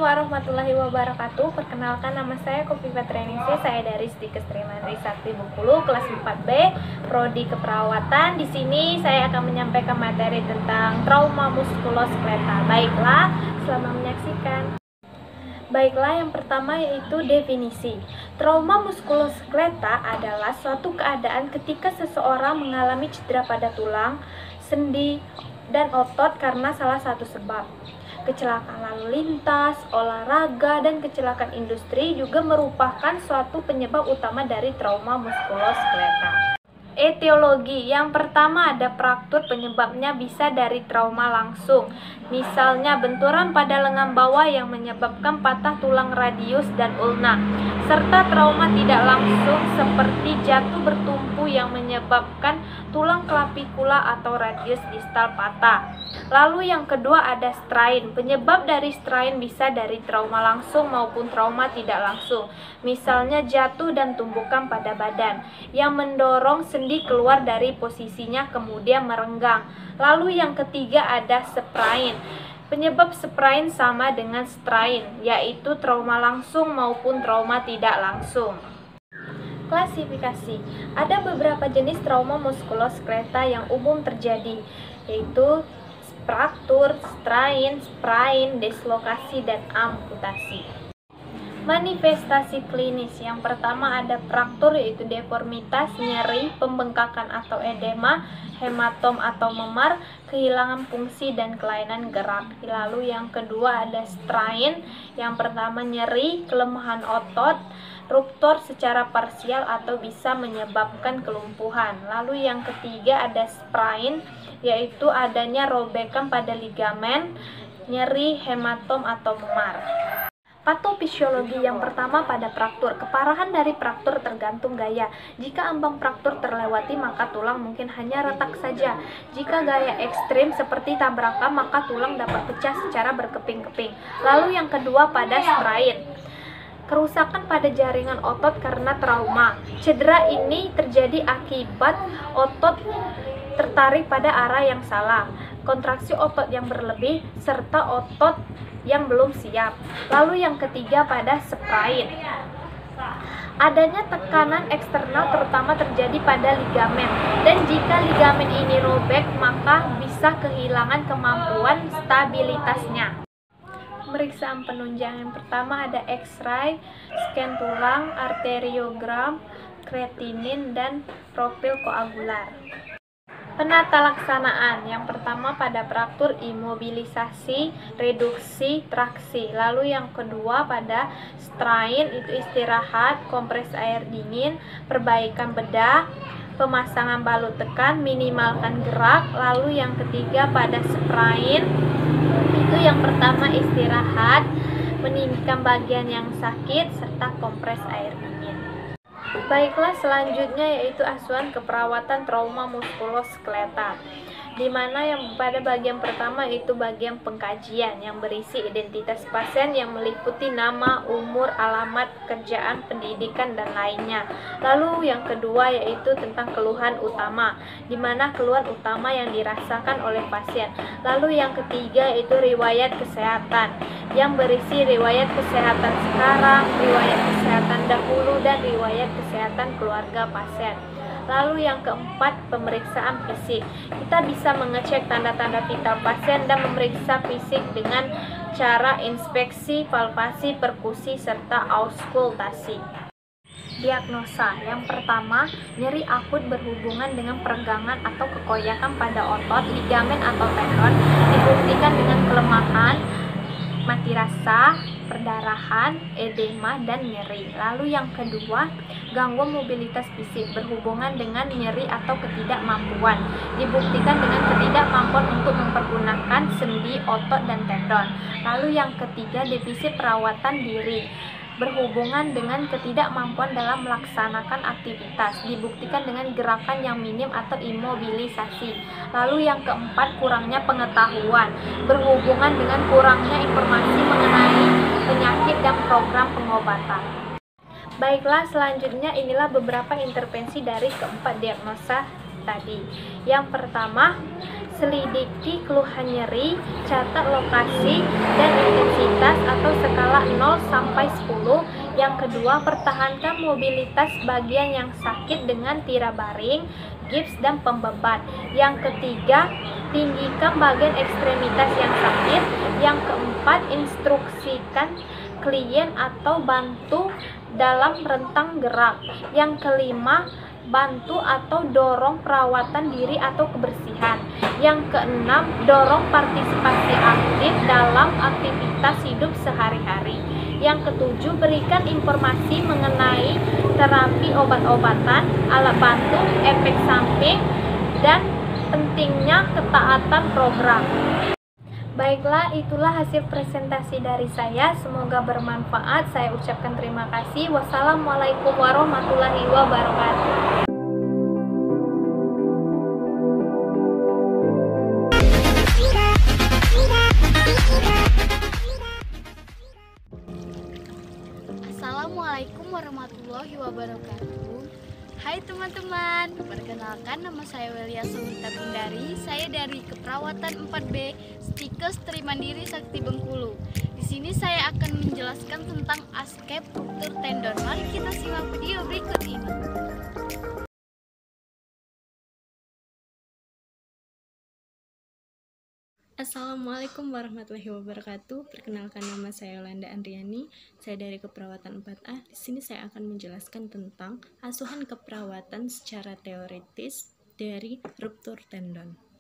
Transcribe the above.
warahmatullahi wabarakatuh. Perkenalkan, nama saya Kofifa Treningsih. Saya dari Stikes Trimandri Sakti Bengkulu, kelas 4B, prodi keperawatan. Di sini saya akan menyampaikan materi tentang trauma muskuloskeletal. Baiklah, selamat menyaksikan. Baiklah, yang pertama yaitu definisi. Trauma muskuloskeletal adalah suatu keadaan ketika seseorang mengalami cedera pada tulang, sendi, dan otot karena salah satu sebab. Kecelakaan lalu lintas, olahraga, dan kecelakaan industri juga merupakan suatu penyebab utama dari trauma muskuloskeletal. Etiologi. Yang pertama ada fraktur, penyebabnya bisa dari trauma langsung. Misalnya benturan pada lengan bawah yang menyebabkan patah tulang radius dan ulna. Serta trauma tidak langsung seperti jatuh bertumpu yang menyebabkan tulang klavikula atau radius distal patah. Lalu yang kedua ada strain. Penyebab dari strain bisa dari trauma langsung maupun trauma tidak langsung. Misalnya jatuh dan tumbukan pada badan yang mendorong sendi keluar dari posisinya kemudian merenggang. Lalu yang ketiga ada sprain. Penyebab sprain sama dengan strain, yaitu trauma langsung maupun trauma tidak langsung. Klasifikasi. Ada beberapa jenis trauma muskuloskeletal yang umum terjadi, yaitu fraktur, strain, sprain, dislokasi, dan amputasi. Manifestasi klinis. Yang pertama ada fraktur, yaitu deformitas, nyeri, pembengkakan atau edema, hematom atau memar, kehilangan fungsi dan kelainan gerak. Lalu yang kedua ada strain. Yang pertama nyeri, kelemahan otot, ruptur secara parsial atau bisa menyebabkan kelumpuhan. Lalu yang ketiga ada sprain, yaitu adanya robekan pada ligamen, nyeri, hematom atau memar. Patofisiologi. Yang pertama pada fraktur. Keparahan dari fraktur tergantung gaya. Jika ambang fraktur terlewati maka tulang mungkin hanya retak saja. Jika gaya ekstrim seperti tabrakan maka tulang dapat pecah secara berkeping-keping. Lalu yang kedua pada strain. Kerusakan pada jaringan otot karena trauma. Cedera ini terjadi akibat otot tertarik pada arah yang salah, kontraksi otot yang berlebih, serta otot yang belum siap. Lalu yang ketiga pada sprain. Adanya tekanan eksternal terutama terjadi pada ligamen, dan jika ligamen ini robek maka bisa kehilangan kemampuan stabilitasnya. Pemeriksaan penunjang. Yang pertama ada X-ray, scan tulang, arteriogram, kreatinin, dan profil koagular. Penata laksanaan. Yang pertama pada fraktur, imobilisasi, reduksi, traksi. Lalu yang kedua pada strain itu istirahat, kompres air dingin, perbaikan bedah, pemasangan balut tekan, minimalkan gerak. Lalu yang ketiga pada sprain itu yang pertama istirahat, meninggikan bagian yang sakit, serta kompres air dingin. Baiklah, selanjutnya yaitu asuhan keperawatan trauma muskuloskeletal, di mana yang pada bagian pertama itu bagian pengkajian yang berisi identitas pasien yang meliputi nama, umur, alamat, pekerjaan, pendidikan, dan lainnya. Lalu yang kedua yaitu tentang keluhan utama, di mana keluhan utama yang dirasakan oleh pasien. Lalu yang ketiga itu riwayat kesehatan yang berisi riwayat kesehatan sekarang, riwayat kesehatan dahulu, dan riwayat kesehatan keluarga pasien. Lalu yang keempat, pemeriksaan fisik. Kita bisa mengecek tanda-tanda vital pasien dan memeriksa fisik dengan cara inspeksi, palpasi, perkusi, serta auskultasi. Diagnosa. Yang pertama, nyeri akut berhubungan dengan peregangan atau kekoyakan pada otot, ligamen atau tendon, dibuktikan dengan kelemahan, mati rasa, perdarahan, edema, dan nyeri. Lalu yang kedua, gangguan mobilitas fisik berhubungan dengan nyeri atau ketidakmampuan, dibuktikan dengan ketidakmampuan untuk mempergunakan sendi, otot, dan tendon. Lalu yang ketiga, defisit perawatan diri berhubungan dengan ketidakmampuan dalam melaksanakan aktivitas, dibuktikan dengan gerakan yang minim atau imobilisasi. Lalu yang keempat, kurangnya pengetahuan berhubungan dengan kurangnya informasi mengenai penyakit dan program pengobatan. Baiklah, selanjutnya inilah beberapa intervensi dari keempat diagnosa tadi. Yang pertama, selidiki keluhan nyeri, catat lokasi dan intensitas atau skala 0 sampai 10. Yang kedua, pertahankan mobilitas bagian yang sakit dengan tirai baring, gips dan pembebat. Yang ketiga, tinggikan bagian ekstremitas yang sakit. Yang keempat, instruksikan klien atau bantu dalam rentang gerak. Yang kelima, bantu atau dorong perawatan diri atau kebersihan. Yang keenam, dorong partisipasi aktif dalam aktivitas hidup sehari-hari. Yang ketujuh, berikan informasi mengenai terapi obat-obatan, alat bantu, efek samping, dan pentingnya ketaatan program. Baiklah, itulah hasil presentasi dari saya. Semoga bermanfaat. Saya ucapkan terima kasih. Wassalamualaikum warahmatullahi wabarakatuh. Assalamualaikum warahmatullahi wabarakatuh. Hai teman-teman, perkenalkan nama saya Welia Sumita Bundari. Saya dari Keperawatan 4B Stikes Trimandiri Sakti Bengkulu. Di sini saya akan menjelaskan tentang ASCAP ruptur tendon. Mari kita simak video berikut ini. Assalamualaikum warahmatullahi wabarakatuh. Perkenalkan, nama saya Yolanda Andriani. Saya dari Keperawatan 4A. Di sini saya akan menjelaskan tentang asuhan keperawatan secara teoritis dari ruptur tendon.